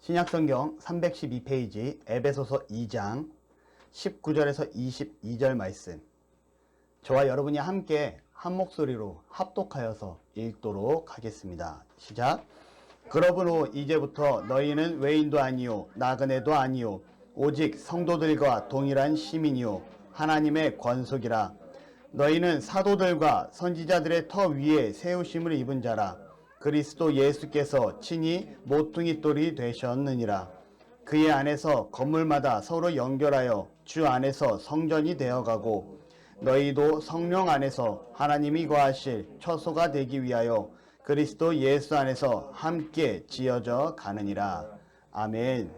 신약성경 312페이지 에베소서 2장 19절에서 22절 말씀, 저와 여러분이 함께 한 목소리로 합독하여서 읽도록 하겠습니다. 시작. 그러므로 이제부터 너희는 외인도 아니요 나그네도 아니요 오직 성도들과 동일한 시민이요 하나님의 권속이라. 너희는 사도들과 선지자들의 터 위에 세우심을 입은 자라. 그리스도 예수께서 친히 모퉁이 돌이 되셨느니라. 그의 안에서 건물마다 서로 연결하여 주 안에서 성전이 되어가고 너희도 성령 안에서 하나님이 거하실 처소가 되기 위하여 그리스도 예수 안에서 함께 지어져 가느니라. 아멘.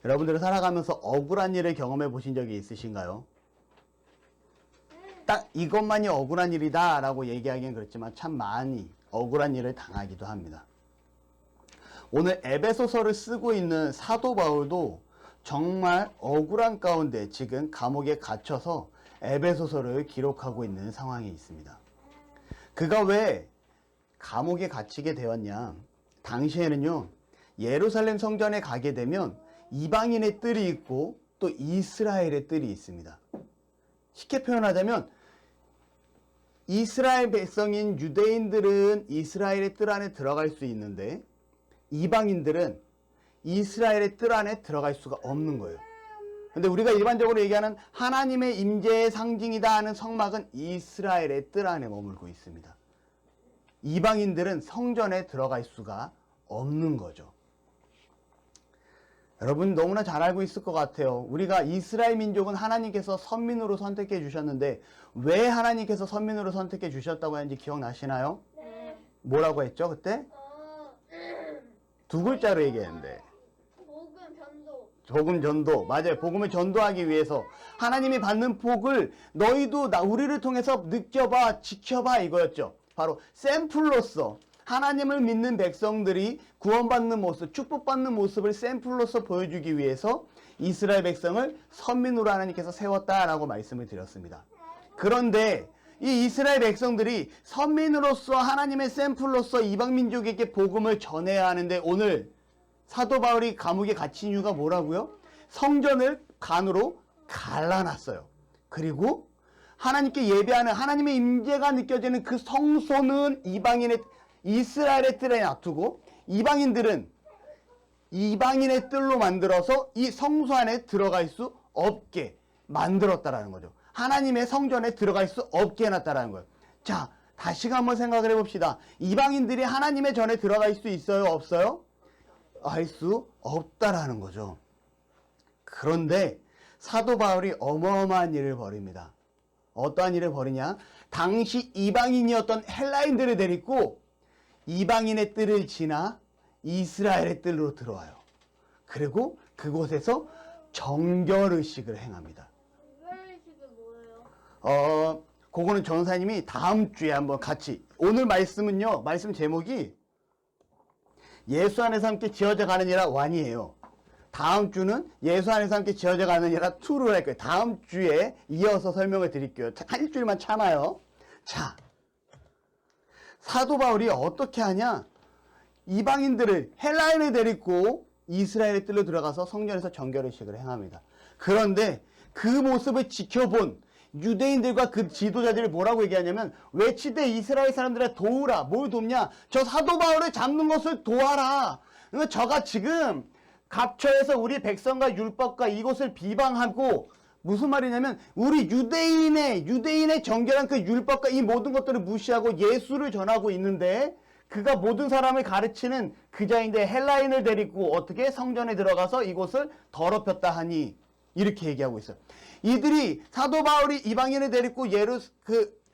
여러분들은 살아가면서 억울한 일을 경험해 보신 적이 있으신가요? 딱 이것만이 억울한 일이다 라고 얘기하기는 그렇지만 참 많이 억울한 일을 당하기도 합니다. 오늘 에베소서를 쓰고 있는 사도 바울도 정말 억울한 가운데 지금 감옥에 갇혀서 에베소서를 기록하고 있는 상황이 있습니다. 그가 왜 감옥에 갇히게 되었냐? 당시에는요, 예루살렘 성전에 가게 되면 이방인의 뜰이 있고 또 이스라엘의 뜰이 있습니다. 쉽게 표현하자면 이스라엘 백성인 유대인들은 이스라엘의 뜰 안에 들어갈 수 있는데 이방인들은 이스라엘의 뜰 안에 들어갈 수가 없는 거예요. 근데 우리가 일반적으로 얘기하는 하나님의 임재의 상징이다 하는 성막은 이스라엘의 뜰 안에 머물고 있습니다. 이방인들은 성전에 들어갈 수가 없는 거죠. 여러분 너무나 잘 알고 있을 것 같아요. 우리가 이스라엘 민족은 하나님께서 선민으로 선택해 주셨는데 왜 하나님께서 선민으로 선택해 주셨다고 했는지 기억나시나요? 네. 뭐라고 했죠 그때? 두 글자로 얘기했는데 복음 전도. 복음 전도. 맞아요. 복음을 전도하기 위해서 하나님이 받는 복을 너희도 우리를 통해서 느껴봐, 지켜봐 이거였죠. 바로 샘플로서 하나님을 믿는 백성들이 구원받는 모습, 축복받는 모습을 샘플로서 보여주기 위해서 이스라엘 백성을 선민으로 하나님께서 세웠다라고 말씀을 드렸습니다. 그런데 이 이스라엘 백성들이 선민으로서 하나님의 샘플로서 이방 민족에게 복음을 전해야 하는데 오늘 사도 바울이 감옥에 갇힌 이유가 뭐라고요? 성전을 간으로 갈라놨어요. 그리고 하나님께 예배하는 하나님의 임재가 느껴지는 그 성소는 이스라엘의 뜰에 놔두고 이방인들은 이방인의 뜰로 만들어서 이 성소 안에 들어갈 수 없게 만들었다라는 거죠. 하나님의 성전에 들어갈 수 없게 해놨다라는 거예요. 자, 다시 한번 생각을 해봅시다. 이방인들이 하나님의 전에 들어갈 수 있어요? 없어요? 알 수 없다라는 거죠. 그런데 사도 바울이 어마어마한 일을 벌입니다. 어떠한 일을 벌이냐? 당시 이방인이었던 헬라인들을 데리고 이방인의 뜰을 지나 이스라엘의 뜰로 들어와요. 그리고 그곳에서 정결의식을 행합니다. 정결의식은 뭐예요? 그거는 전사님이 다음 주에 한번 같이, 오늘 말씀은요, 말씀 제목이 예수 안에서 함께 지어져 가느니라 1이에요. 다음 주는 예수 안에서 함께 지어져 가느니라 2를 할 거예요. 다음 주에 이어서 설명을 드릴게요. 한 일주일만 참아요. 자, 사도 바울이 어떻게 하냐? 이방인들을, 헬라인을 데리고 이스라엘의 뜰로 들어가서 성전에서 정결의식을 행합니다. 그런데 그 모습을 지켜본 유대인들과 그 지도자들이 뭐라고 얘기하냐면 외치되 이스라엘 사람들아 도우라. 뭘 돕냐? 저 사도 바울을 잡는 것을 도와라. 저가 지금 갑처에서 우리 백성과 율법과 이것을 비방하고 무슨 말이냐면 우리 유대인의 정결한 그 율법과 이 모든 것들을 무시하고 예수를 전하고 있는데 그가 모든 사람을 가르치는 그 자인데 헬라인을 데리고 어떻게 성전에 들어가서 이곳을 더럽혔다 하니 이렇게 얘기하고 있어요. 이들이 사도 바울이 이방인을 데리고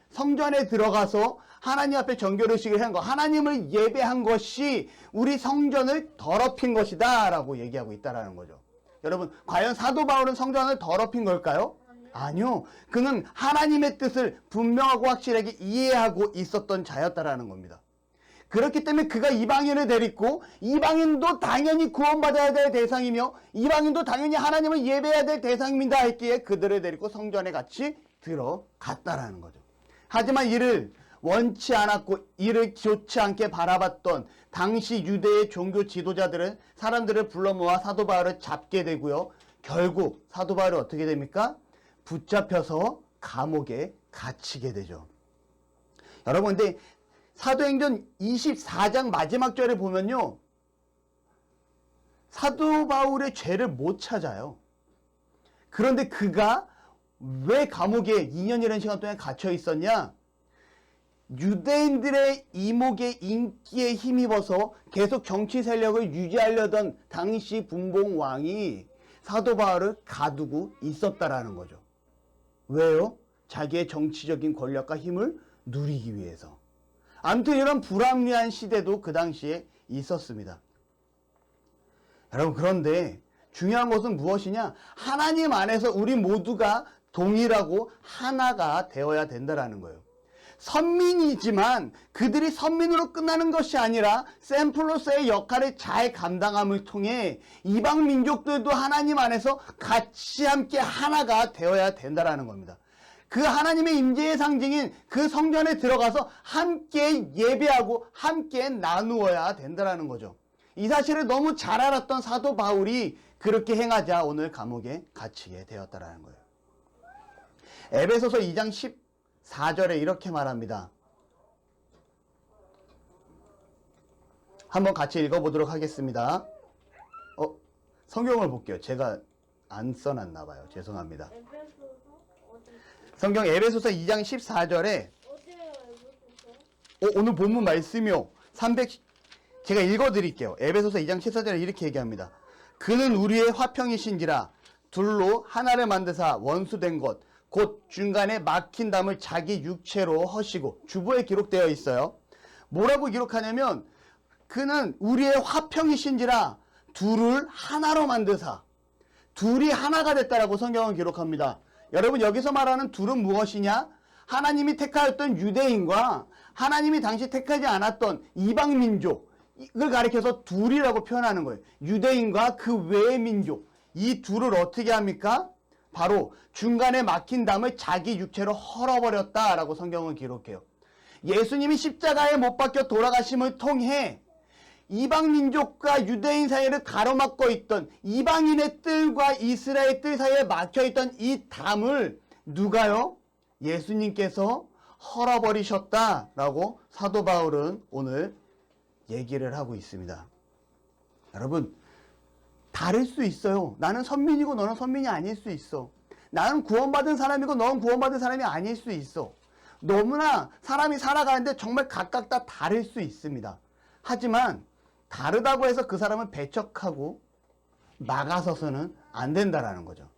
성전에 들어가서 하나님 앞에 정결의식을 한 것, 하나님을 예배한 것이 우리 성전을 더럽힌 것이다 라고 얘기하고 있다라는 거죠. 여러분, 과연 사도 바울은 성전을 더럽힌 걸까요? 아니요. 그는 하나님의 뜻을 분명하고 확실하게 이해하고 있었던 자였다라는 겁니다. 그렇기 때문에 그가 이방인을 데리고 이방인도 당연히 구원받아야 될 대상이며 이방인도 당연히 하나님을 예배해야 될 대상입니다 했기에 그들을 데리고 성전에 같이 들어갔다라는 거죠. 하지만 이를 원치 않았고 이를 좋지 않게 바라봤던 당시 유대의 종교 지도자들은 사람들을 불러 모아 사도 바울을 잡게 되고요. 결국 사도 바울이 어떻게 됩니까? 붙잡혀서 감옥에 갇히게 되죠. 여러분, 근데 사도행전 24장 마지막 절에 보면요, 사도 바울의 죄를 못 찾아요. 그런데 그가 왜 감옥에 2년이라는 시간 동안 갇혀 있었냐? 유대인들의 이목의 인기에 힘입어서 계속 정치 세력을 유지하려던 당시 분봉 왕이 사도 바울을 가두고 있었다라는 거죠. 왜요? 자기의 정치적인 권력과 힘을 누리기 위해서. 아무튼 이런 불합리한 시대도 그 당시에 있었습니다. 여러분, 그런데 중요한 것은 무엇이냐? 하나님 안에서 우리 모두가 동일하고 하나가 되어야 된다는 거예요. 선민이지만 그들이 선민으로 끝나는 것이 아니라 샘플로서의 역할을 잘 감당함을 통해 이방 민족들도 하나님 안에서 같이 함께 하나가 되어야 된다는 겁니다. 그 하나님의 임재의 상징인 그 성전에 들어가서 함께 예배하고 함께 나누어야 된다는 거죠. 이 사실을 너무 잘 알았던 사도 바울이 그렇게 행하자 오늘 감옥에 갇히게 되었다는 거예요. 에베소서 2장 14절에 이렇게 말합니다. 한번 같이 읽어보도록 하겠습니다. 성경을 볼게요. 제가 안 써놨나 봐요. 죄송합니다. 에베소서 어디? 성경 에베소서 2장 14절에 어디에요, 에베소서? 오늘 본문 말씀이요. 제가 읽어드릴게요. 에베소서 2장 14절에 이렇게 얘기합니다. 그는 우리의 화평이신지라 둘로 하나를 만드사 원수된 것 곧 중간에 막힌 담을 자기 육체로 허시고, 주보에 기록되어 있어요. 뭐라고 기록하냐면 그는 우리의 화평이신지라 둘을 하나로 만드사, 둘이 하나가 됐다라고 성경은 기록합니다. 여러분, 여기서 말하는 둘은 무엇이냐? 하나님이 택하였던 유대인과 하나님이 당시 택하지 않았던 이방 민족을 가리켜서 둘이라고 표현하는 거예요. 유대인과 그 외의 민족, 이 둘을 어떻게 합니까? 바로 중간에 막힌 담을 자기 육체로 헐어버렸다라고 성경은 기록해요. 예수님이 십자가에 못 박혀 돌아가심을 통해 이방 민족과 유대인 사이를 가로막고 있던 이방인의 뜰과 이스라엘 뜰 사이에 막혀있던 이 담을 누가요? 예수님께서 헐어버리셨다라고 사도 바울은 오늘 얘기를 하고 있습니다. 여러분, 다를 수 있어요. 나는 선민이고 너는 선민이 아닐 수 있어. 나는 구원받은 사람이고 너는 구원받은 사람이 아닐 수 있어. 너무나 사람이 살아가는데 정말 각각 다 다를 수 있습니다. 하지만 다르다고 해서 그 사람을 배척하고 막아서서는 안 된다라는 거죠.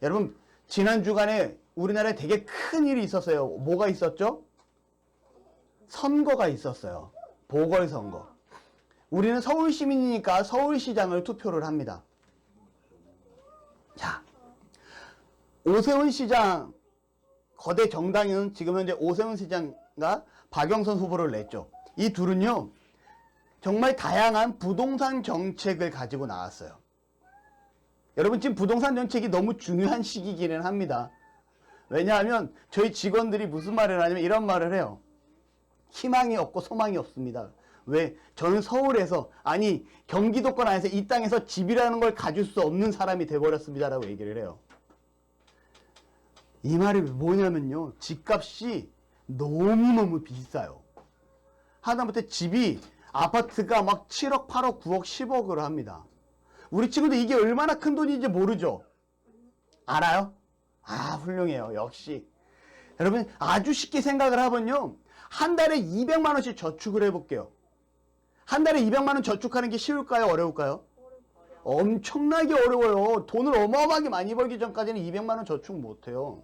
여러분, 지난 주간에 우리나라에 되게 큰 일이 있었어요. 뭐가 있었죠? 선거가 있었어요. 보궐선거. 우리는 서울 시민이니까 서울시장을 투표를 합니다. 자, 오세훈 시장, 거대 정당은 지금 현재 오세훈 시장과 박영선 후보를 냈죠. 이 둘은요, 정말 다양한 부동산 정책을 가지고 나왔어요. 여러분, 지금 부동산 정책이 너무 중요한 시기기는 합니다. 왜냐하면 저희 직원들이 무슨 말을 하냐면 이런 말을 해요. 희망이 없고 소망이 없습니다. 왜? 저는 서울에서, 아니 경기도권 안에서 이 땅에서 집이라는 걸 가질 수 없는 사람이 돼버렸습니다 라고 얘기를 해요. 이 말이 뭐냐면요, 집값이 너무너무 비싸요. 하다못해 집이, 아파트가 막 7억 8억 9억 10억을 합니다. 우리 친구들 이게 얼마나 큰 돈인지 모르죠? 알아요? 아, 훌륭해요. 역시. 여러분, 아주 쉽게 생각을 하면요, 한 달에 200만 원씩 저축을 해볼게요. 한 달에 200만 원 저축하는 게 쉬울까요? 어려울까요? 엄청나게 어려워요. 돈을 어마어마하게 많이 벌기 전까지는 200만 원 저축 못해요.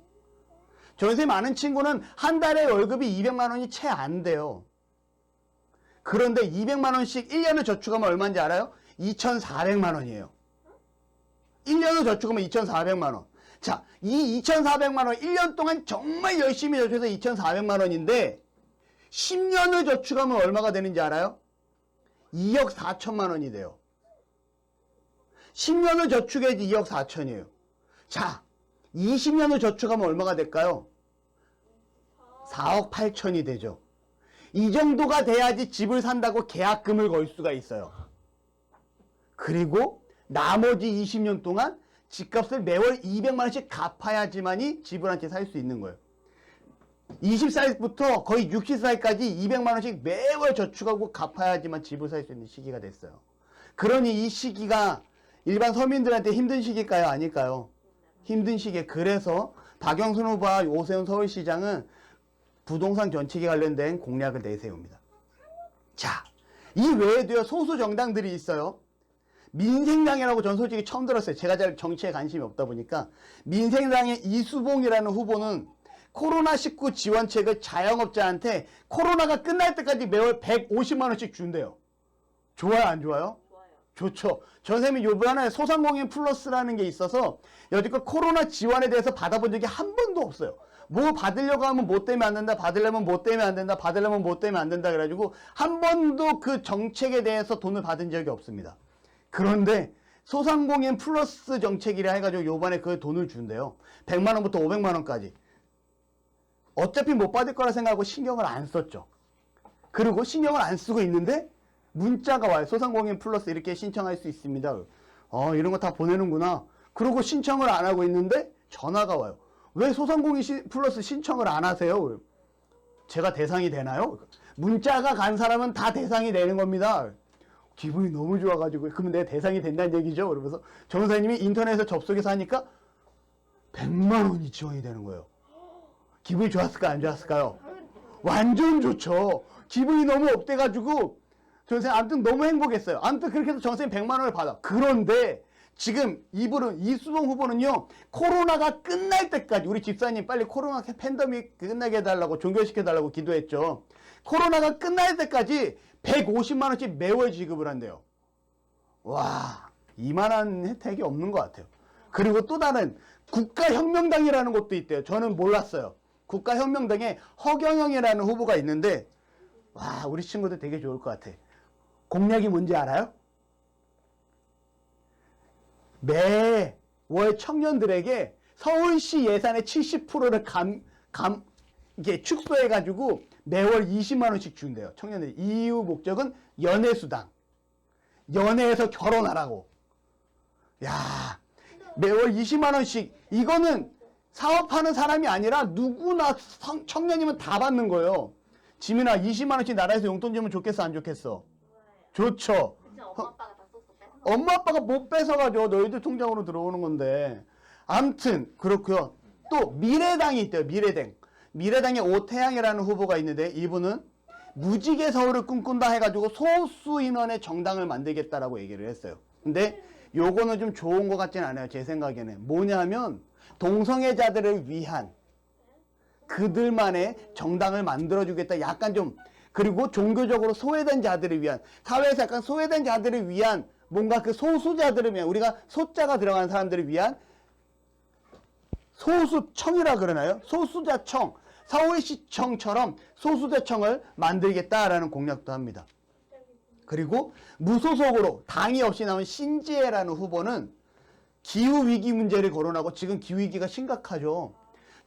저 선생님 아는 친구는 한 달에 월급이 200만 원이 채 안 돼요. 그런데 200만 원씩 1년을 저축하면 얼마인지 알아요? 2,400만 원이에요. 1년을 저축하면 2,400만 원. 자, 이 2,400만 원 1년 동안 정말 열심히 저축해서 2,400만 원인데 10년을 저축하면 얼마가 되는지 알아요? 2억 4천만 원이 돼요. 10년을 저축해야지 2억 4천이에요. 자, 20년을 저축하면 얼마가 될까요? 4억 8천이 되죠. 이 정도가 돼야지 집을 산다고 계약금을 걸 수가 있어요. 그리고 나머지 20년 동안 집값을 매월 200만 원씩 갚아야지만이 집을 한 채 살 수 있는 거예요. 20살부터 거의 60살까지 200만 원씩 매월 저축하고 갚아야지만 집을 살 수 있는 시기가 됐어요. 그러니 이 시기가 일반 서민들한테 힘든 시기일까요? 아닐까요? 힘든 시기에. 그래서 박영선 후보와 오세훈 서울시장은 부동산 정책에 관련된 공약을 내세웁니다. 자, 이 외에도요, 소수 정당들이 있어요. 민생당이라고 전 솔직히 처음 들었어요. 제가 잘 정치에 관심이 없다 보니까. 민생당의 이수봉이라는 후보는 코로나19 지원책을 자영업자한테 코로나가 끝날 때까지 매월 150만 원씩 준대요. 좋아요, 안 좋아요? 좋아요. 좋죠. 전 선생님이 요번에 소상공인 플러스라는 게 있어서 여지껏 코로나 지원에 대해서 받아본 적이 한 번도 없어요. 뭐 받으려고 하면 뭐 때문에 안 된다, 받으려면 뭐 때문에 안 된다, 받으려면 뭐 때문에 안 된다 그래가지고 한 번도 그 정책에 대해서 돈을 받은 적이 없습니다. 그런데 소상공인 플러스 정책이라 해가지고 요번에 그 돈을 준대요. 100만 원부터 500만 원까지. 어차피 못 받을 거라 생각하고 신경을 안 썼죠. 그리고 신경을 안 쓰고 있는데 문자가 와요. 소상공인 플러스 이렇게 신청할 수 있습니다. 이런 거 다 보내는구나. 그리고 신청을 안 하고 있는데 전화가 와요. 왜 소상공인 플러스 신청을 안 하세요? 제가 대상이 되나요? 문자가 간 사람은 다 대상이 되는 겁니다. 기분이 너무 좋아가지고 그러면 내가 대상이 된다는 얘기죠. 그러면서 정사님이 인터넷에 접속해서 하니까 100만 원이 지원이 되는 거예요. 기분이 좋았을까요? 안 좋았을까요? 완전 좋죠. 기분이 너무 업돼가지고 정선생님 아무튼 너무 행복했어요. 아무튼 그렇게 해서 정선생님 100만 원을 받아. 그런데 지금 이분은 이수봉 후보는요. 코로나가 끝날 때까지 우리 집사님 빨리 코로나 팬데믹 끝나게 해달라고 종결시켜달라고 기도했죠. 코로나가 끝날 때까지 150만 원씩 매월 지급을 한대요. 와, 이만한 혜택이 없는 것 같아요. 그리고 또 다른 국가혁명당이라는 것도 있대요. 저는 몰랐어요. 국가혁명당에 허경영이라는 후보가 있는데 와, 우리 친구들 되게 좋을 것 같아. 공약이 뭔지 알아요? 매월 청년들에게 서울시 예산의 70%를 이게 축소해가지고 매월 20만 원씩 준대요. 청년들이. 이유 목적은 연애수당. 연애해서 결혼하라고. 야, 매월 20만 원씩. 이거는 사업하는 사람이 아니라 누구나 청년이면 다 받는 거예요. 지민아, 20만 원씩 나라에서 용돈 주면 좋겠어, 안 좋겠어? 좋죠. 진짜 엄마 아빠가 다 썼어. 엄마 아빠가 못 뺏어가지고 너희들 통장으로 들어오는 건데. 암튼 그렇고요. 또 미래당이 있대요. 미래당의 오태양이라는 후보가 있는데 이분은 무지개 서울을 꿈꾼다 해가지고 소수 인원의 정당을 만들겠다라고 얘기를 했어요. 근데 요거는 좀 좋은 것 같진 않아요. 제 생각에는. 뭐냐면 동성애자들을 위한 그들만의 정당을 만들어주겠다. 약간 좀 그리고 종교적으로 소외된 자들을 위한 사회에서 약간 소외된 자들을 위한 뭔가 그 소수자들을 위한 우리가 소자가 들어가는 사람들을 위한 소수청이라 그러나요? 소수자청. 서울시청처럼 소수자청을 만들겠다라는 공약도 합니다. 그리고 무소속으로 당이 없이 나온 신지혜라는 후보는 기후위기 문제를 거론하고 지금 기후위기가 심각하죠.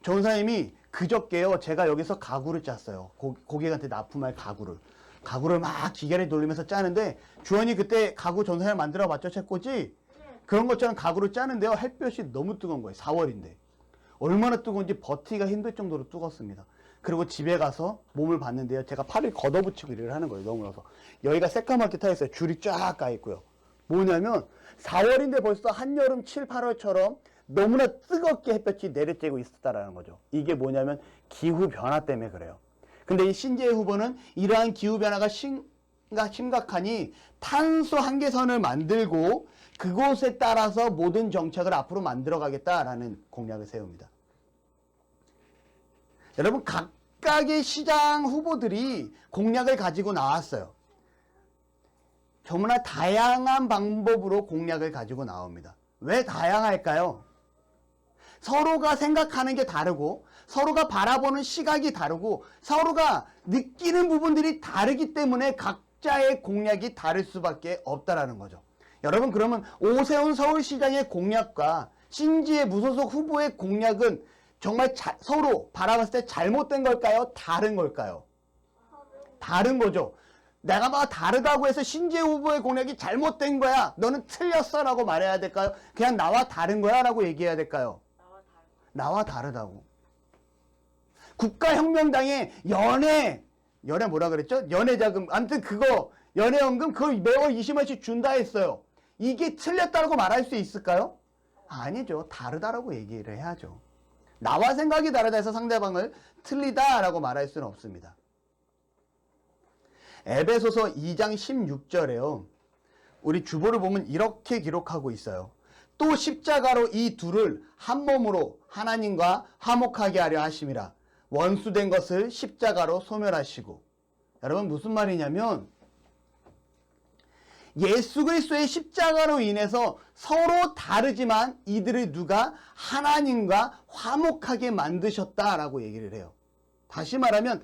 전사님이 그저께요. 제가 여기서 가구를 짰어요. 고객한테 납품할 가구를 막 기계를 돌리면서 짜는데 주원이 그때 가구 전사님 만들어 봤죠? 책꽂이? 그런 것처럼 가구를 짜는데요. 햇볕이 너무 뜨거운 거예요. 4월인데. 얼마나 뜨거운지 버티기가 힘들 정도로 뜨겁습니다. 그리고 집에 가서 몸을 봤는데요. 제가 팔을 걷어붙이고 일을 하는 거예요. 너무 더워서. 여기가 새까맣게 타 있어요. 줄이 쫙 가 있고요. 뭐냐면 4월인데 벌써 한여름 7, 8월처럼 너무나 뜨겁게 햇볕이 내리쬐고 있었다라는 거죠. 이게 뭐냐면 기후변화 때문에 그래요. 근데 이 신재혜 후보는 이러한 기후변화가 심각하니 탄소 한계선을 만들고 그곳에 따라서 모든 정책을 앞으로 만들어가겠다라는 공약을 세웁니다. 여러분 각각의 시장 후보들이 공약을 가지고 나왔어요. 정말 다양한 방법으로 공약을 가지고 나옵니다. 왜 다양할까요? 서로가 생각하는 게 다르고 서로가 바라보는 시각이 다르고 서로가 느끼는 부분들이 다르기 때문에 각자의 공약이 다를 수밖에 없다라는 거죠. 여러분 그러면 오세훈 서울시장의 공약과 신지혜 무소속 후보의 공약은 정말 서로 바라봤을 때 잘못된 걸까요? 다른 걸까요? 다른 거죠. 내가 막 다르다고 해서 신재 후보의 공약이 잘못된 거야, 너는 틀렸어 라고 말해야 될까요? 그냥 나와 다른 거야 라고 얘기해야 될까요? 나와 다르다고. 국가혁명당의 연애 뭐라 그랬죠? 연애자금, 아무튼 그거 연애연금 그거 매월 20만원씩 준다 했어요. 이게 틀렸다고 말할 수 있을까요? 아니죠. 다르다라고 얘기를 해야죠. 나와 생각이 다르다 해서 상대방을 틀리다라고 말할 수는 없습니다. 에베소서 2장 16절에요. 우리 주보를 보면 이렇게 기록하고 있어요. 또 십자가로 이 둘을 한 몸으로 하나님과 화목하게 하려 하심이라. 원수된 것을 십자가로 소멸하시고. 여러분 무슨 말이냐면 예수 그리스도의 십자가로 인해서 서로 다르지만 이들을 누가 하나님과 화목하게 만드셨다라고 얘기를 해요. 다시 말하면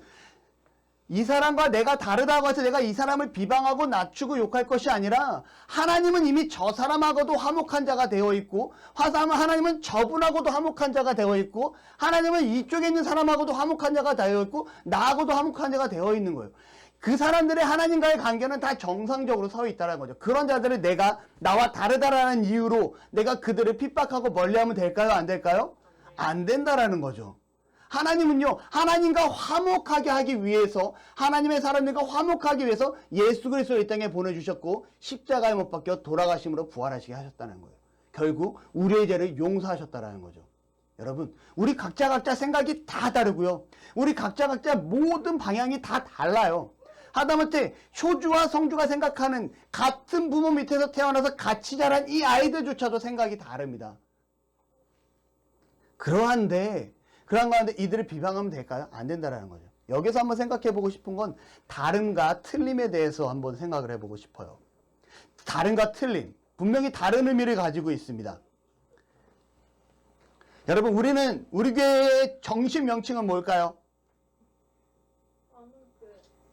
이 사람과 내가 다르다고 해서 내가 이 사람을 비방하고 낮추고 욕할 것이 아니라 하나님은 이미 저 사람하고도 화목한 자가 되어 있고 하나님은 저분하고도 화목한 자가 되어 있고 하나님은 이쪽에 있는 사람하고도 화목한 자가 되어 있고 나하고도 화목한 자가 되어 있는 거예요. 그 사람들의 하나님과의 관계는 다 정상적으로 서 있다는 거죠. 그런 자들을 내가 나와 다르다라는 이유로 내가 그들을 핍박하고 멀리하면 될까요? 안 될까요? 안 된다라는 거죠. 하나님은요, 하나님과 화목하게 하기 위해서, 하나님의 사람들과 화목하기 위해서 예수 그리스도를 이 땅에 보내주셨고 십자가에 못 박혀 돌아가심으로 부활하시게 하셨다는 거예요. 결국 우리의 죄를 용서하셨다는 거죠. 여러분, 우리 각자 생각이 다 다르고요. 우리 각자 모든 방향이 다 달라요. 하다못해 효주와 성주가 생각하는 같은 부모 밑에서 태어나서 같이 자란 이 아이들조차도 생각이 다릅니다. 그러한 가운데 이들을 비방하면 될까요? 안 된다라는 거죠. 여기서 한번 생각해 보고 싶은 건 다름과 틀림에 대해서 한번 생각을 해보고 싶어요. 다름과 틀림, 분명히 다른 의미를 가지고 있습니다. 여러분, 우리 교회의 정식 명칭은 뭘까요?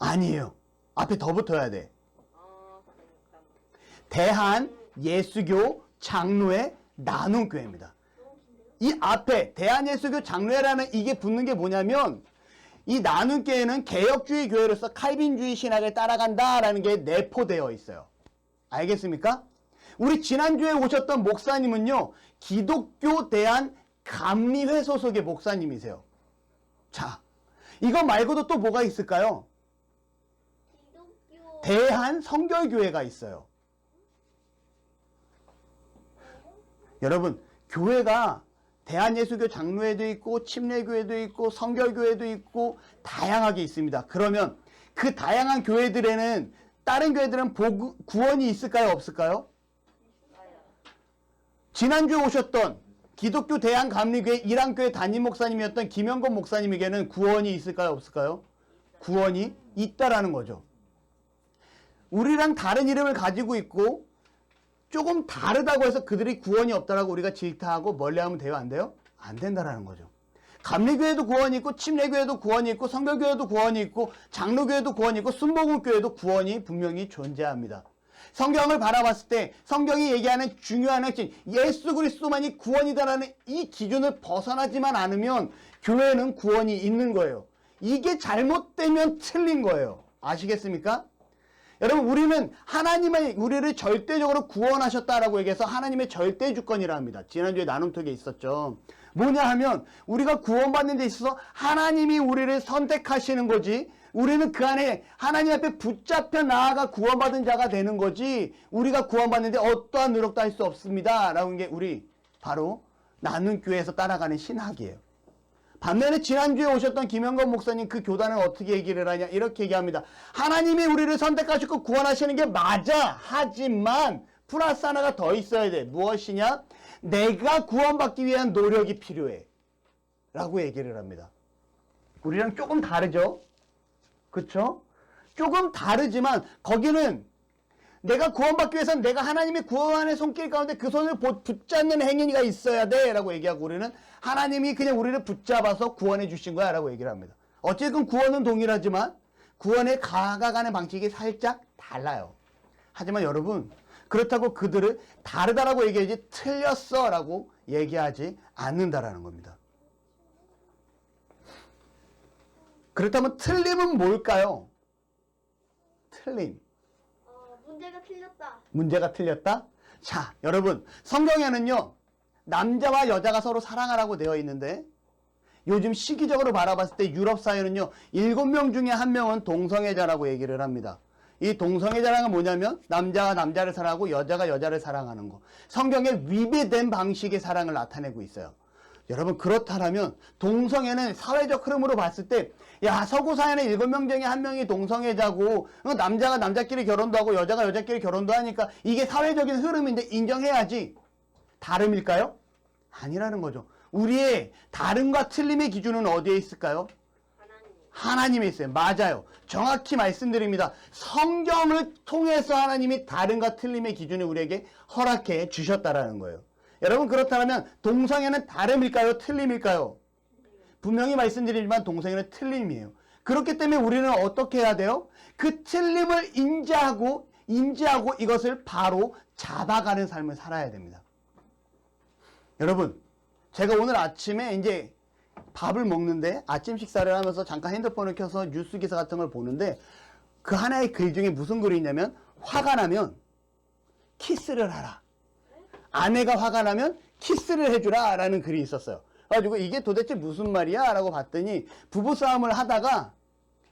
아니에요. 앞에 더 붙어야 돼. 대한 예수교 장로회 나눔교회입니다. 이 앞에 대한예수교 장로회라는 이게 붙는 게 뭐냐면 이 나눔교회는 개혁주의 교회로서 칼빈주의 신학을 따라간다라는 게 내포되어 있어요. 알겠습니까? 우리 지난주에 오셨던 목사님은요, 기독교 대한 감리회 소속의 목사님이세요. 자, 이거 말고도 또 뭐가 있을까요? 대한 성결교회가 있어요. 여러분, 교회가 대한예수교 장로회도 있고 침례교회도 있고 성결교회도 있고 다양하게 있습니다. 그러면 그 다양한 교회들에는 다른 교회들은 구원이 있을까요? 없을까요? 지난주에 오셨던 기독교 대한감리교회 일항교회 담임 목사님이었던 김영건 목사님에게는 구원이 있을까요? 없을까요? 구원이 있다라는 거죠. 우리랑 다른 이름을 가지고 있고 조금 다르다고 해서 그들이 구원이 없다라고 우리가 질타하고 멀리하면 돼요? 안 돼요? 안 된다라는 거죠. 감리교회도 구원이 있고 침례교회도 구원이 있고 성결교회도 구원이 있고 장로교회도 구원이 있고 순복음교회도 구원이 분명히 존재합니다. 성경을 바라봤을 때 성경이 얘기하는 중요한 핵심, 예수 그리스도만이 구원이다라는 이 기준을 벗어나지만 않으면 교회는 구원이 있는 거예요. 이게 잘못되면 틀린 거예요. 아시겠습니까? 여러분, 우리는 하나님의 우리를 절대적으로 구원하셨다라고 얘기해서 하나님의 절대 주권이라 합니다. 지난주에 나눔톡에 있었죠. 뭐냐 하면 우리가 구원받는 데 있어서 하나님이 우리를 선택하시는 거지, 우리는 그 안에 하나님 앞에 붙잡혀 나아가 구원받은 자가 되는 거지, 우리가 구원받는데 어떠한 노력도 할 수 없습니다 라는 게 우리 바로 나눔교회에서 따라가는 신학이에요. 반면에 지난주에 오셨던 김영건 목사님 그 교단은 어떻게 얘기를 하냐, 이렇게 얘기합니다. 하나님이 우리를 선택하시고 구원하시는 게 맞아. 하지만 플러스 하나가 더 있어야 돼. 무엇이냐? 내가 구원받기 위한 노력이 필요해 라고 얘기를 합니다. 우리랑 조금 다르죠? 그쵸? 조금 다르지만 거기는 내가 구원받기 위해서는 내가 하나님의 구원의 손길 가운데 그 손을 붙잡는 행위가 있어야 돼 라고 얘기하고, 우리는 하나님이 그냥 우리를 붙잡아서 구원해 주신 거야 라고 얘기를 합니다. 어쨌든 구원은 동일하지만 구원에 가가는 방식이 살짝 달라요. 하지만 여러분, 그렇다고 그들을 다르다라고 얘기하지 틀렸어 라고 얘기하지 않는다라는 겁니다. 그렇다면 틀림은 뭘까요? 틀림. 문제가 틀렸다. 문제가 틀렸다? 자, 여러분, 성경에는요, 남자와 여자가 서로 사랑하라고 되어 있는데, 요즘 시기적으로 바라봤을 때 유럽 사회는요, 7명 중에 1명은 동성애자라고 얘기를 합니다. 이 동성애자라는 건 뭐냐면, 남자가 남자를 사랑하고 여자가 여자를 사랑하는 거. 성경에 위배된 방식의 사랑을 나타내고 있어요. 여러분, 그렇다면, 동성애는 사회적 흐름으로 봤을 때, 야, 서구 사회는 7명 중에 1명이 동성애자고, 남자가 남자끼리 결혼도 하고, 여자가 여자끼리 결혼도 하니까, 이게 사회적인 흐름인데 인정해야지. 다름일까요? 아니라는 거죠. 우리의 다름과 틀림의 기준은 어디에 있을까요? 하나님에 있어요. 맞아요. 정확히 말씀드립니다. 성경을 통해서 하나님이 다름과 틀림의 기준을 우리에게 허락해 주셨다라는 거예요. 여러분, 그렇다면 동성애는 다름일까요? 틀림일까요? 분명히 말씀드리지만 동성애는 틀림이에요. 그렇기 때문에 우리는 어떻게 해야 돼요? 그 틀림을 인지하고 이것을 바로 잡아가는 삶을 살아야 됩니다. 여러분, 제가 오늘 아침에 이제 밥을 먹는데 아침 식사를 하면서 잠깐 핸드폰을 켜서 뉴스 기사 같은 걸 보는데 그 하나의 글 중에 무슨 글이 있냐면 화가 나면 키스를 하라. 아내가 화가 나면 키스를 해주라 라는 글이 있었어요. 그래가지고 이게 도대체 무슨 말이야? 라고 봤더니 부부싸움을 하다가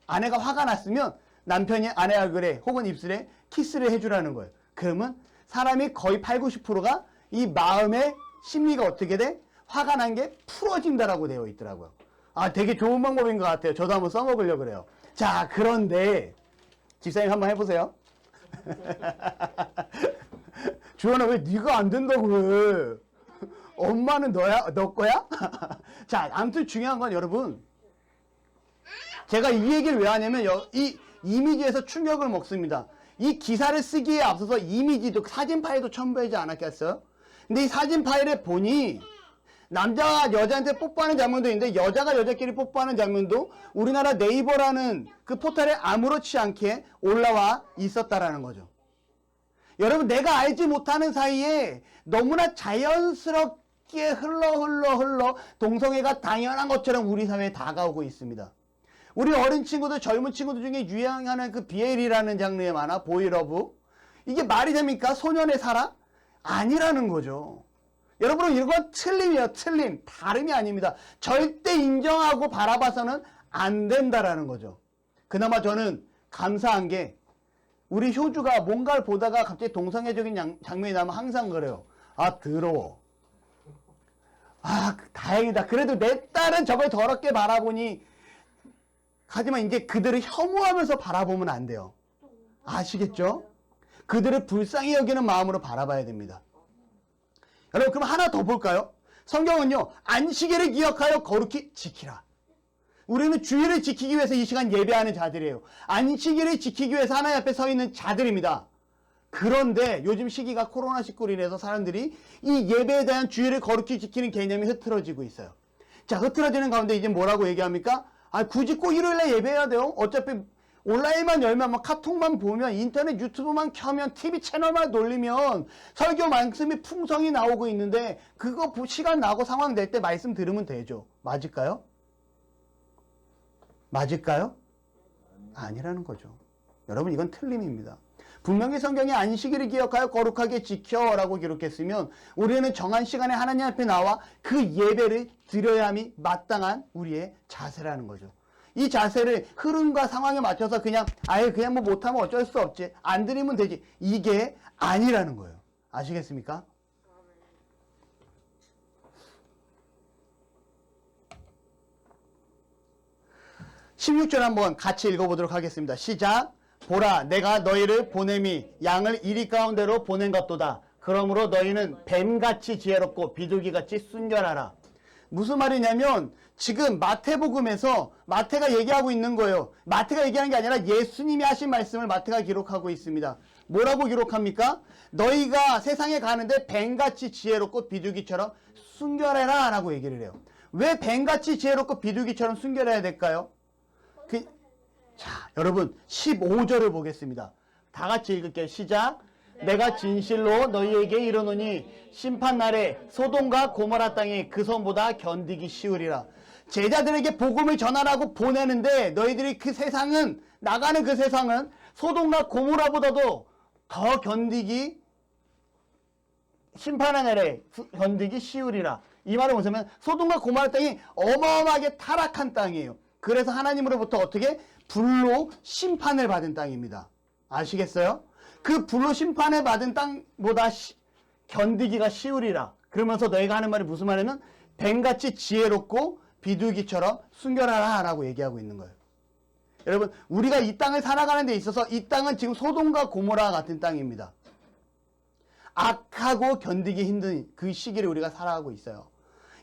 아내가 화가 났으면 남편이 아내 얼굴에 혹은 입술에 키스를 해주라는 거예요. 그러면 사람이 거의 80, 90%가 이 마음의 심리가 어떻게 돼? 화가 난 게 풀어진다라고 되어 있더라고요. 아, 되게 좋은 방법인 것 같아요. 저도 한번 써먹으려고 그래요. 자, 그런데 집사님 한번 해보세요. 주원아, 왜 네가 안 된다고 그래? 엄마는 너 거야? 자, 아무튼 중요한 건 여러분, 제가 이 얘기를 왜 하냐면 이 이미지에서 충격을 먹습니다. 이 기사를 쓰기에 앞서서 이미지도 사진 파일도 첨부하지 않았겠어요? 근데 이 사진 파일에 보니 남자가 여자한테 뽀뽀하는 장면도 있는데 여자가 여자끼리 뽀뽀하는 장면도 우리나라 네이버라는 그 포털에 아무렇지 않게 올라와 있었다라는 거죠. 여러분, 내가 알지 못하는 사이에 너무나 자연스럽게 흘러 동성애가 당연한 것처럼 우리 사회에 다가오고 있습니다. 우리 어린 친구들, 젊은 친구들 중에 유행하는 그 BL이라는 장르의 만화, 보이러브, 이게 말이 됩니까? 소년의 사랑? 아니라는 거죠. 여러분, 이건 틀림이에요. 틀림. 다름이 아닙니다. 절대 인정하고 바라봐서는 안 된다라는 거죠. 그나마 저는 감사한 게 우리 효주가 뭔가를 보다가 갑자기 동성애적인 장면이 나면 항상 그래요. 아, 더러워. 아, 다행이다. 그래도 내 딸은 저걸 더럽게 바라보니. 하지만 이제 그들을 혐오하면서 바라보면 안 돼요. 아시겠죠? 그들을 불쌍히 여기는 마음으로 바라봐야 됩니다. 여러분, 그럼 하나 더 볼까요? 성경은요, 안식일을 기억하여 거룩히 지키라. 우리는 주일을 지키기 위해서 이 시간 예배하는 자들이에요. 안식일을 지키기 위해서 하나님 앞에 서 있는 자들입니다. 그런데 요즘 시기가 코로나19로 인해서 사람들이 이 예배에 대한 주일을 거룩히 지키는 개념이 흐트러지고 있어요. 자, 흐트러지는 가운데 이제 뭐라고 얘기합니까? 아, 굳이 꼭 일요일에 예배해야 돼요? 어차피 온라인만 열면, 뭐 카톡만 보면, 인터넷 유튜브만 켜면, TV 채널만 돌리면 설교 말씀이 풍성히 나오고 있는데 그거 시간 나고 상황 될 때 말씀 들으면 되죠. 맞을까요? 맞을까요? 아니라는 거죠. 여러분, 이건 틀림입니다. 분명히 성경에 안식일을 기억하여 거룩하게 지켜라고 기록했으면 우리는 정한 시간에 하나님 앞에 나와 그 예배를 드려야 함이 마땅한 우리의 자세라는 거죠. 이 자세를 흐름과 상황에 맞춰서 그냥 뭐 못하면 어쩔 수 없지, 안 드리면 되지, 이게 아니라는 거예요. 아시겠습니까? 16절 한번 같이 읽어보도록 하겠습니다. 시작. 보라, 내가 너희를 보냄이 양을 이리 가운데로 보낸 것도다. 그러므로 너희는 뱀같이 지혜롭고 비둘기같이 순결하라. 무슨 말이냐면 지금 마태복음에서 마태가 얘기하고 있는 거예요. 마태가 얘기하는 게 아니라 예수님이 하신 말씀을 마태가 기록하고 있습니다. 뭐라고 기록합니까? 너희가 세상에 가는데 뱀같이 지혜롭고 비둘기처럼 순결해라 라고 얘기를 해요. 왜 뱀같이 지혜롭고 비둘기처럼 순결해야 될까요? 자, 여러분 15절을 보겠습니다. 다 같이 읽을게요. 시작. 내가 진실로 너희에게 이르노니 심판날에 소돔과 고모라 땅이 그 성보다 견디기 쉬우리라. 제자들에게 복음을 전하라고 보내는데 너희들이 그 세상은 나가는 그 세상은 소돔과 고모라보다도 더 견디기 심판의 날에 견디기 쉬우리라. 이 말은 뭐냐면 소돔과 고모라 땅이 어마어마하게 타락한 땅이에요. 그래서 하나님으로부터 어떻게 불로 심판을 받은 땅입니다. 아시겠어요? 그 불로 심판을 받은 땅보다 견디기가 쉬우리라. 그러면서 너희가 하는 말이 무슨 말이냐면 뱀같이 지혜롭고 비둘기처럼 순결하라 라고 얘기하고 있는 거예요. 여러분, 우리가 이 땅을 살아가는 데 있어서 이 땅은 지금 소돔과 고모라 같은 땅입니다. 악하고 견디기 힘든 그 시기를 우리가 살아가고 있어요.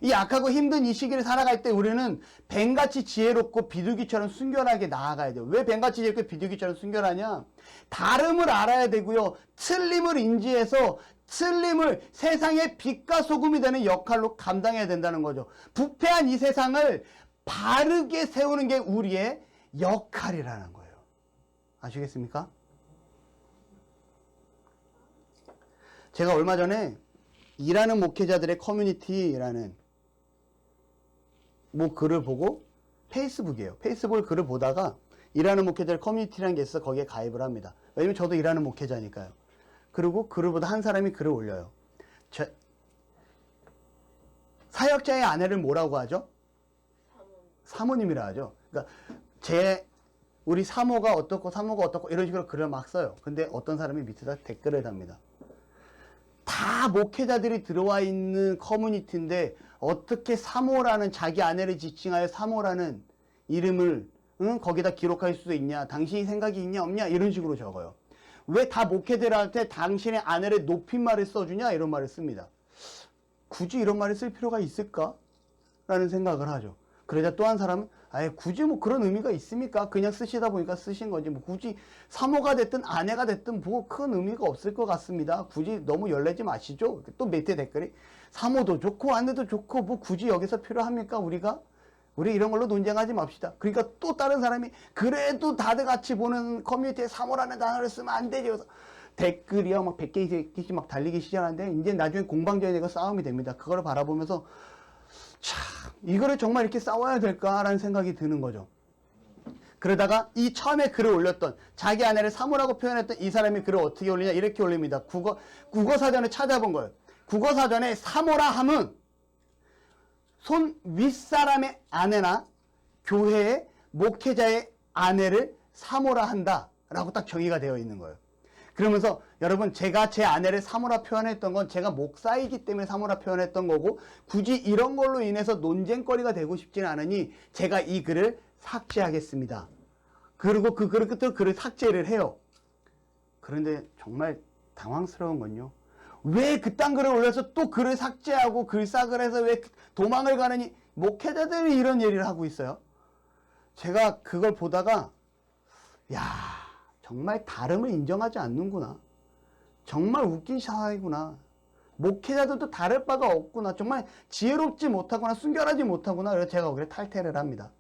이 악하고 힘든 이 시기를 살아갈 때 우리는 뱀같이 지혜롭고 비둘기처럼 순결하게 나아가야 돼요. 왜 뱀같이 지혜롭고 비둘기처럼 순결하냐? 다름을 알아야 되고요. 틀림을 인지해서 틀림을 세상의 빛과 소금이 되는 역할로 감당해야 된다는 거죠. 부패한 이 세상을 바르게 세우는 게 우리의 역할이라는 거예요. 아시겠습니까? 제가 얼마 전에 일하는 목회자들의 커뮤니티라는 글을 보고 페이스북이에요. 페이스북 글을 보다가 일하는 목회자들 커뮤니티라는 게 있어서 거기에 가입을 합니다. 왜냐면 저도 일하는 목회자니까요. 그리고 글을 보다 한 사람이 글을 올려요. 사역자의 아내를 뭐라고 하죠? 사모님이라 하죠. 그러니까 우리 사모가 어떻고 사모가 어떻고 이런 식으로 글을 막 써요. 근데 어떤 사람이 밑에다 댓글을 답니다. 다 목회자들이 들어와 있는 커뮤니티인데 어떻게 사모라는 자기 아내를 지칭하여 사모라는 이름을 거기다 기록할 수도 있냐? 당신이 생각이 있냐 없냐? 이런 식으로 적어요. 왜 다 목회자들한테 당신의 아내를 높임말을 써주냐? 이런 말을 씁니다. 굳이 이런 말을 쓸 필요가 있을까? 라는 생각을 하죠. 그러자 또 한 사람은 굳이 뭐 그런 의미가 있습니까? 그냥 쓰시다 보니까 쓰신 거지. 뭐 굳이 사모가 됐든 아내가 됐든 뭐 큰 의미가 없을 것 같습니다. 굳이 너무 열내지 마시죠. 또 밑에 댓글이 사모도 좋고 아내도 좋고 뭐 굳이 여기서 필요합니까? 우리 이런 걸로 논쟁하지 맙시다. 그러니까 또 다른 사람이 그래도 다들 같이 보는 커뮤니티에 사모라는 단어를 쓰면 안 되지. 그래서 댓글이요 막 100개, 200개씩 막 달리기 시작하는데 이제 나중에 공방전이가 싸움이 됩니다. 그걸 바라보면서 참 이거를 정말 이렇게 싸워야 될까라는 생각이 드는 거죠. 그러다가 이 처음에 글을 올렸던 자기 아내를 사모라고 표현했던 이 사람이 글을 어떻게 올리냐 이렇게 올립니다. 국어사전을 찾아본 거예요. 국어사전에 사모라 함은 손 윗사람의 아내나 교회의 목회자의 아내를 사모라 한다 라고 딱 정의가 되어 있는 거예요. 그러면서 여러분 제가 제 아내를 사모라 표현했던 건 제가 목사이기 때문에 사모라 표현했던 거고 굳이 이런 걸로 인해서 논쟁거리가 되고 싶지는 않으니 제가 이 글을 삭제하겠습니다. 그리고 그 글을 끝으로 글을 삭제를 해요. 그런데 정말 당황스러운 건요. 왜 그딴 글을 올려서 또 글을 삭제하고 글싹을 해서 왜 도망을 가느니 목회자들이 이런 얘기를 하고 있어요. 제가 그걸 보다가 정말 다름을 인정하지 않는구나. 정말 웃긴 사회구나. 목회자들도 다를 바가 없구나. 정말 지혜롭지 못하구나. 순결하지 못하구나. 그래서 제가 거기를 탈퇴를 합니다.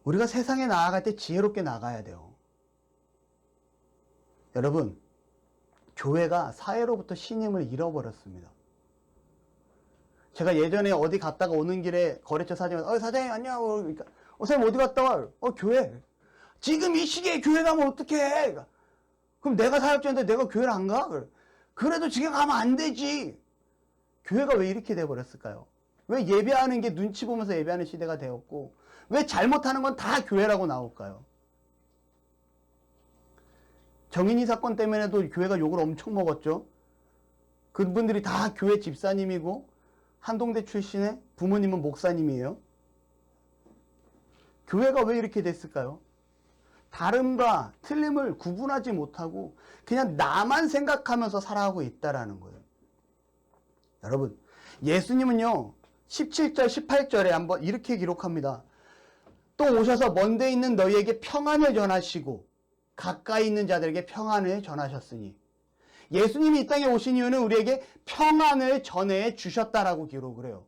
우리가 세상에 나아갈 때 지혜롭게 나가야 돼요. 여러분, 교회가 사회로부터 신임을 잃어버렸습니다. 제가 예전에 어디 갔다가 오는 길에 거래처 사장님, 사장님 안녕. 그러니까, 선생님 어디 갔다 와? 교회. 지금 이 시기에 교회 가면 어떡해? 그럼 내가 사역자인데 내가 교회를 안 가? 그래도 지금 가면 안 되지. 교회가 왜 이렇게 돼버렸을까요? 왜 예배하는 게 눈치 보면서 예배하는 시대가 되었고 왜 잘못하는 건 다 교회라고 나올까요? 정인이 사건 때문에도 교회가 욕을 엄청 먹었죠. 그분들이 다 교회 집사님이고 한동대 출신의 부모님은 목사님이에요. 교회가 왜 이렇게 됐을까요? 다름과 틀림을 구분하지 못하고 그냥 나만 생각하면서 살아가고 있다라는 거예요. 여러분, 예수님은요 17절 18절에 한번 이렇게 기록합니다. 또 오셔서 먼데 있는 너희에게 평안을 전하시고 가까이 있는 자들에게 평안을 전하셨으니, 예수님이 이 땅에 오신 이유는 우리에게 평안을 전해 주셨다라고 기록을 해요.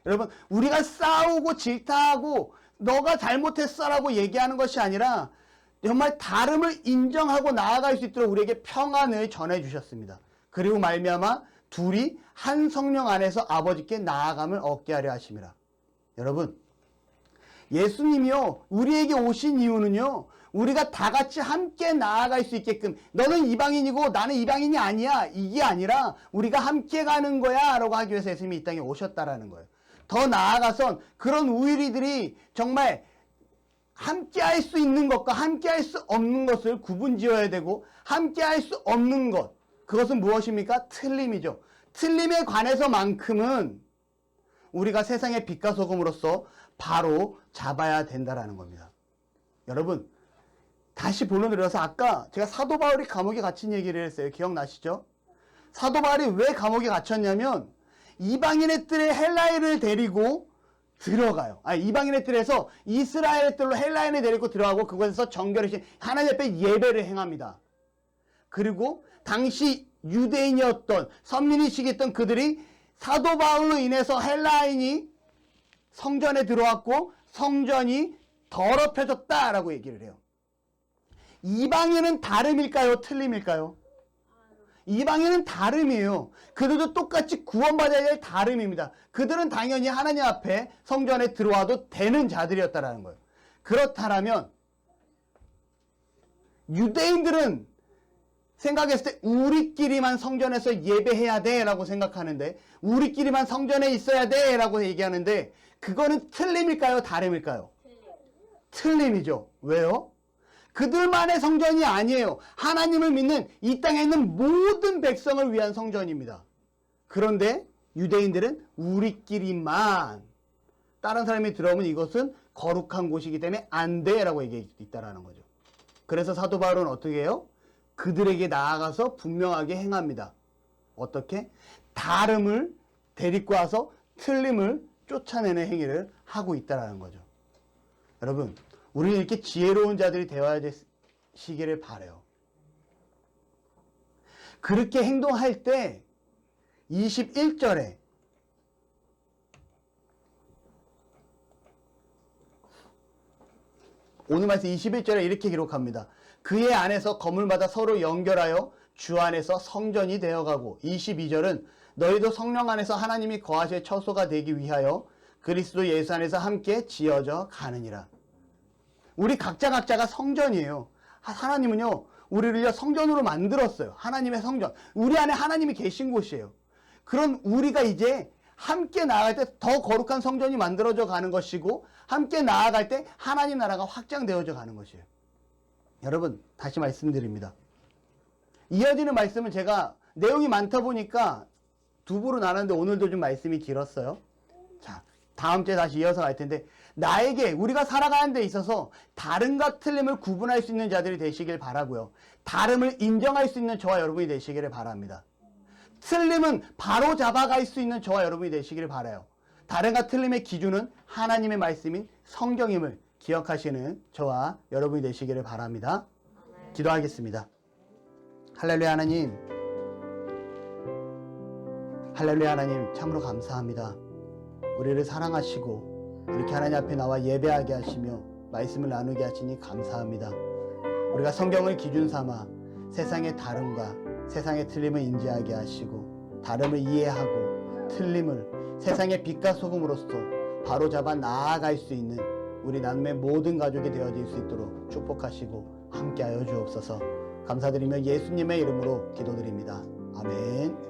여러분, 우리가 싸우고 질타하고 너가 잘못했어라고 얘기하는 것이 아니라 정말 다름을 인정하고 나아갈 수 있도록 우리에게 평안을 전해 주셨습니다. 그리고 말미암아 둘이 한 성령 안에서 아버지께 나아감을 얻게 하려 하심이라. 여러분, 예수님이요, 우리에게 오신 이유는요, 우리가 다 같이 함께 나아갈 수 있게끔, 너는 이방인이고 나는 이방인이 아니야, 이게 아니라 우리가 함께 가는 거야 라고 하기 위해서 예수님이 이 땅에 오셨다라는 거예요. 더 나아가선 그런 우리들이 정말 함께 할 수 있는 것과 함께 할 수 없는 것을 구분지어야 되고, 함께 할 수 없는 것, 그것은 무엇입니까? 틀림이죠. 틀림에 관해서만큼은 우리가 세상의 빛과 소금으로서 바로 잡아야 된다라는 겁니다. 여러분, 다시 본론을 들어서 아까 제가 사도 바울이 감옥에 갇힌 얘기를 했어요. 기억나시죠? 사도 바울이 왜 감옥에 갇혔냐면 이방인의 뜰에 헬라인을 데리고 들어가요. 이방인의 뜰에서 이스라엘의 뜰로 헬라인을 데리고 들어가고 그곳에서 정결하신 하나님 앞에 예배를 행합니다. 그리고 당시 유대인이었던 선민의식이었던 그들이 사도 바울로 인해서 헬라인이 성전에 들어왔고 성전이 더럽혀졌다라고 얘기를 해요. 이방인은 다름일까요? 틀림일까요? 이방인은 다름이에요. 그들도 똑같이 구원받아야 될 다름입니다. 그들은 당연히 하나님 앞에 성전에 들어와도 되는 자들이었다라는 거예요. 그렇다면 유대인들은 생각했을 때 우리끼리만 성전에서 예배해야 돼 라고 생각하는데, 우리끼리만 성전에 있어야 돼 라고 얘기하는데, 그거는 틀림일까요? 다름일까요? 틀림이죠. 왜요? 그들만의 성전이 아니에요. 하나님을 믿는 이 땅에 있는 모든 백성을 위한 성전입니다. 그런데 유대인들은 우리끼리만, 다른 사람이 들어오면 이것은 거룩한 곳이기 때문에 안 돼 라고 얘기했다라는 거죠. 그래서 사도 바울은 어떻게 해요? 그들에게 나아가서 분명하게 행합니다. 어떻게? 다름을 데리고 와서 틀림을 쫓아내는 행위를 하고 있다는 거죠. 여러분, 우리는 이렇게 지혜로운 자들이 되어야 되시기를 바라요. 그렇게 행동할 때 21절에 오늘 말씀 21절에 이렇게 기록합니다. 그의 안에서 거물마다 서로 연결하여 주 안에서 성전이 되어가고, 22절은 너희도 성령 안에서 하나님이 거하실 처소가 되기 위하여 그리스도 예수 안에서 함께 지어져 가느니라. 우리 각자가 성전이에요. 하나님은요, 우리를요 성전으로 만들었어요. 하나님의 성전. 우리 안에 하나님이 계신 곳이에요. 그런 우리가 이제 함께 나아갈 때 더 거룩한 성전이 만들어져 가는 것이고, 함께 나아갈 때 하나님 나라가 확장되어져 가는 것이에요. 여러분, 다시 말씀드립니다. 이어지는 말씀은 제가 내용이 많다 보니까 두 부로 나눴는데 오늘도 좀 말씀이 길었어요. 자, 다음 주에 다시 이어서 갈 텐데, 나에게 우리가 살아가는 데 있어서 다름과 틀림을 구분할 수 있는 자들이 되시길 바라고요. 다름을 인정할 수 있는 저와 여러분이 되시기를 바랍니다. 틀림은 바로 잡아갈 수 있는 저와 여러분이 되시기를 바라요. 다름과 틀림의 기준은 하나님의 말씀인 성경임을 기억하시는 저와 여러분이 되시기를 바랍니다. 기도하겠습니다. 할렐루야 하나님, 할렐루야 하나님, 참으로 감사합니다. 우리를 사랑하시고 이렇게 하나님 앞에 나와 예배하게 하시며 말씀을 나누게 하시니 감사합니다. 우리가 성경을 기준 삼아 세상의 다름과 세상의 틀림을 인지하게 하시고, 다름을 이해하고 틀림을 세상의 빛과 소금으로서 바로잡아 나아갈 수 있는 우리 나눔의 모든 가족이 되어질 수 있도록 축복하시고 함께하여 주옵소서. 감사드리며 예수님의 이름으로 기도드립니다. 아멘.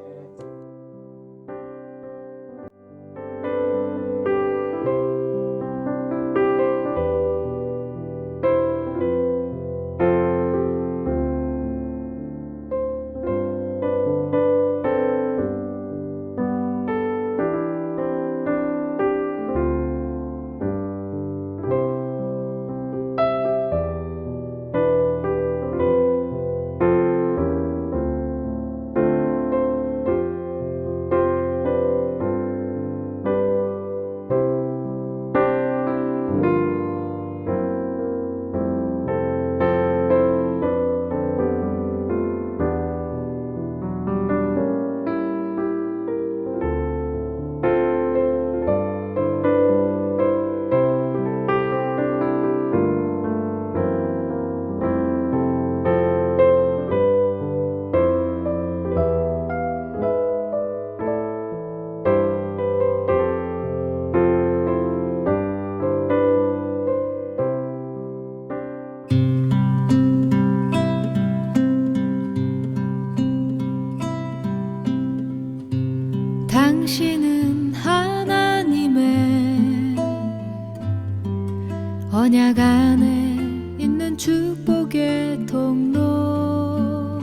언약 안에 있는 축복의 통로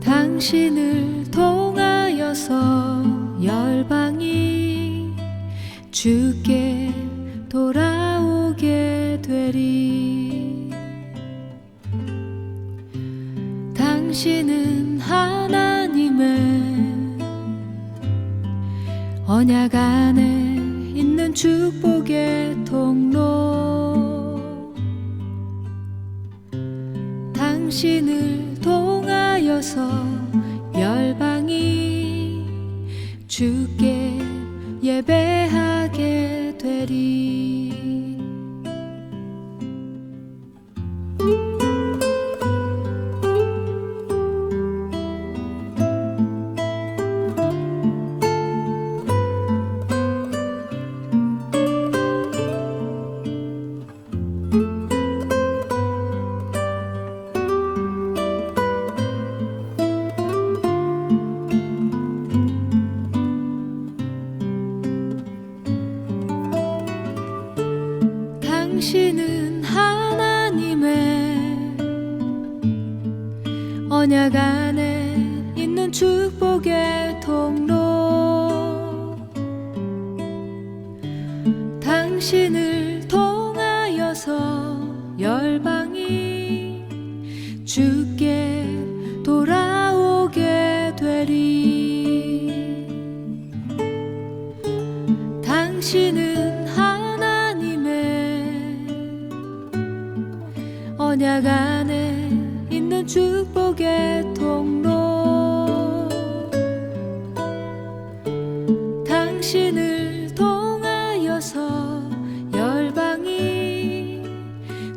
당신을 통하여서 열방이 주께 돌아오게 되리. 당신은 하나님의 언약 안에 있는 축복의 통로 당신을 통하여서 열방이 주께 예배하게 되리. 당신은 하나님의 언약 안에 있는 축복의 통로 당신을 통하여서 열방이 주께 돌아오게 되리. 당신은 언약 안에 있는 축복의 통로 당신을 통하여서 열방이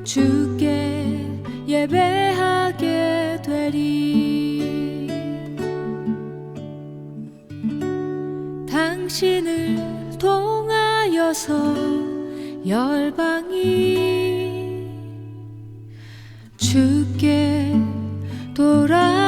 주께 예배하게 되리. 당신을 통하여서 열방이 주께 돌아